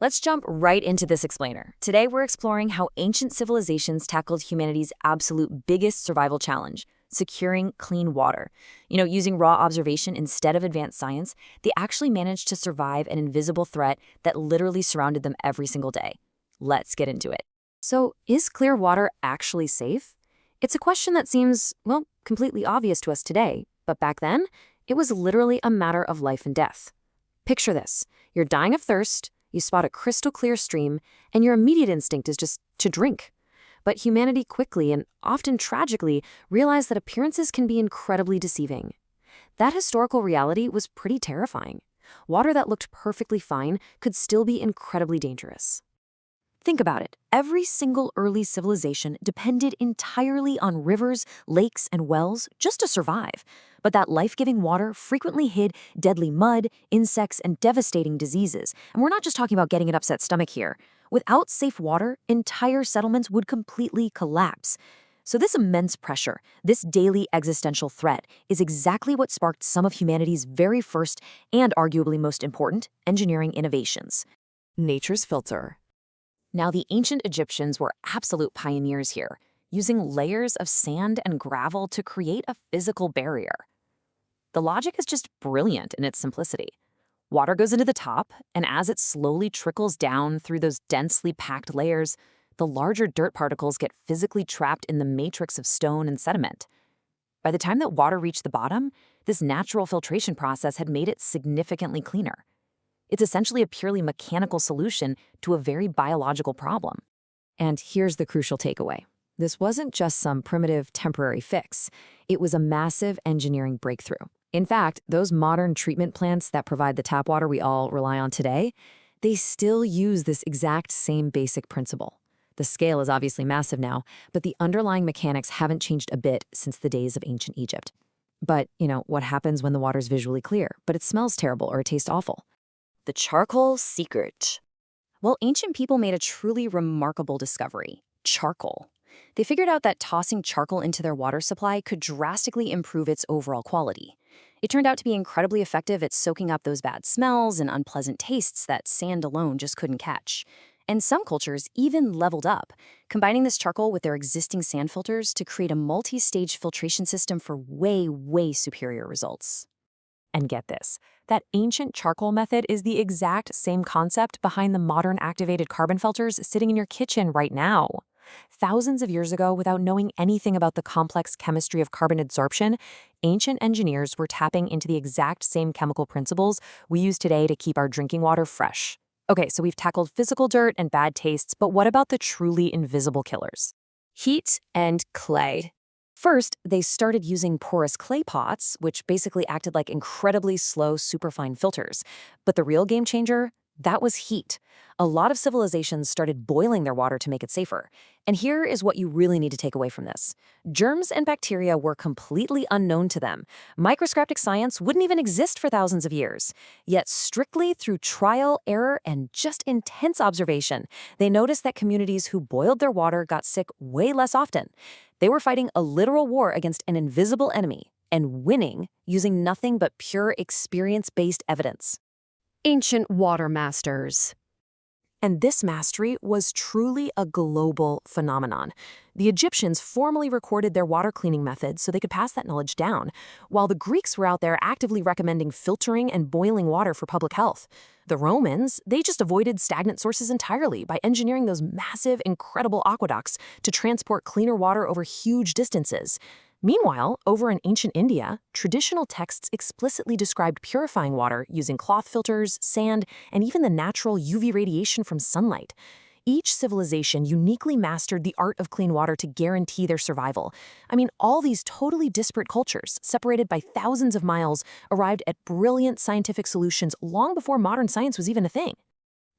Let's jump right into this explainer. Today, we're exploring how ancient civilizations tackled humanity's absolute biggest survival challenge, securing clean water. Using raw observation instead of advanced science, they actually managed to survive an invisible threat that literally surrounded them every single day. Let's get into it. So, is clear water actually safe? It's a question that seems, well, completely obvious to us today, but back then, it was literally a matter of life and death. Picture this. You're dying of thirst, you spot a crystal clear stream, and your immediate instinct is just to drink. But humanity quickly and often tragically realized that appearances can be incredibly deceiving. That historical reality was pretty terrifying. Water that looked perfectly fine could still be incredibly dangerous. Think about it. Every single early civilization depended entirely on rivers, lakes, and wells just to survive. But that life-giving water frequently hid deadly mud, insects, and devastating diseases. And we're not just talking about getting an upset stomach here. Without safe water, entire settlements would completely collapse. So this immense pressure, this daily existential threat, is exactly what sparked some of humanity's very first and arguably most important engineering innovations. Nature's filter. Now, the ancient Egyptians were absolute pioneers here, using layers of sand and gravel to create a physical barrier. The logic is just brilliant in its simplicity. Water goes into the top, and as it slowly trickles down through those densely packed layers, the larger dirt particles get physically trapped in the matrix of stone and sediment. By the time that water reached the bottom, this natural filtration process had made it significantly cleaner. It's essentially a purely mechanical solution to a very biological problem. And here's the crucial takeaway. This wasn't just some primitive temporary fix. It was a massive engineering breakthrough. In fact, those modern treatment plants that provide the tap water we all rely on today, they still use this exact same basic principle. The scale is obviously massive now, but the underlying mechanics haven't changed a bit since the days of ancient Egypt. But, what happens when the water's visually clear, but it smells terrible or it tastes awful? The charcoal secret. Well, ancient people made a truly remarkable discovery: charcoal. They figured out that tossing charcoal into their water supply could drastically improve its overall quality. It turned out to be incredibly effective at soaking up those bad smells and unpleasant tastes that sand alone just couldn't catch. And some cultures even leveled up, combining this charcoal with their existing sand filters to create a multi-stage filtration system for way, way superior results. And get this, that ancient charcoal method is the exact same concept behind the modern activated carbon filters sitting in your kitchen right now. Thousands of years ago, without knowing anything about the complex chemistry of carbon adsorption, ancient engineers were tapping into the exact same chemical principles we use today to keep our drinking water fresh. Okay, so we've tackled physical dirt and bad tastes, but what about the truly invisible killers? Heat and clay. First, they started using porous clay pots, which basically acted like incredibly slow, superfine filters. But the real game changer? That was heat. A lot of civilizations started boiling their water to make it safer. And here is what you really need to take away from this. Germs and bacteria were completely unknown to them. Microscopic science wouldn't even exist for thousands of years. Yet strictly through trial, error, and just intense observation, they noticed that communities who boiled their water got sick way less often. They were fighting a literal war against an invisible enemy, and winning using nothing but pure experience-based evidence. Ancient water masters. And this mastery was truly a global phenomenon. The Egyptians formally recorded their water cleaning methods so they could pass that knowledge down, while the Greeks were out there actively recommending filtering and boiling water for public health. The Romans, they just avoided stagnant sources entirely by engineering those massive, incredible aqueducts to transport cleaner water over huge distances. Meanwhile, over in ancient India, traditional texts explicitly described purifying water using cloth filters, sand, and even the natural UV radiation from sunlight. Each civilization uniquely mastered the art of clean water to guarantee their survival. I mean, all these totally disparate cultures, separated by thousands of miles, arrived at brilliant scientific solutions long before modern science was even a thing.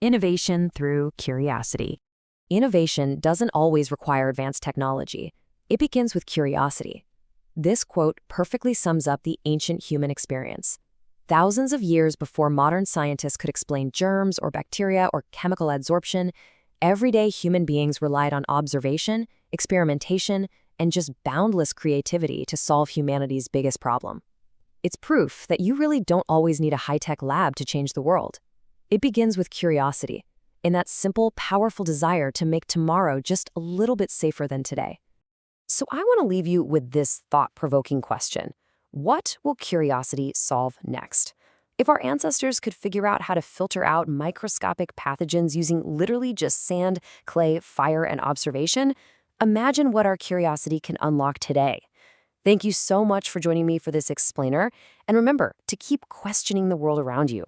Innovation through curiosity. Innovation doesn't always require advanced technology. It begins with curiosity. This quote perfectly sums up the ancient human experience. Thousands of years before modern scientists could explain germs or bacteria or chemical adsorption, everyday human beings relied on observation, experimentation, and just boundless creativity to solve humanity's biggest problem. It's proof that you really don't always need a high-tech lab to change the world. It begins with curiosity. in that simple, powerful desire to make tomorrow just a little bit safer than today. So I want to leave you with this thought-provoking question. What will curiosity solve next? If our ancestors could figure out how to filter out microscopic pathogens using literally just sand, clay, fire, and observation, imagine what our curiosity can unlock today. Thank you so much for joining me for this explainer, and remember to keep questioning the world around you.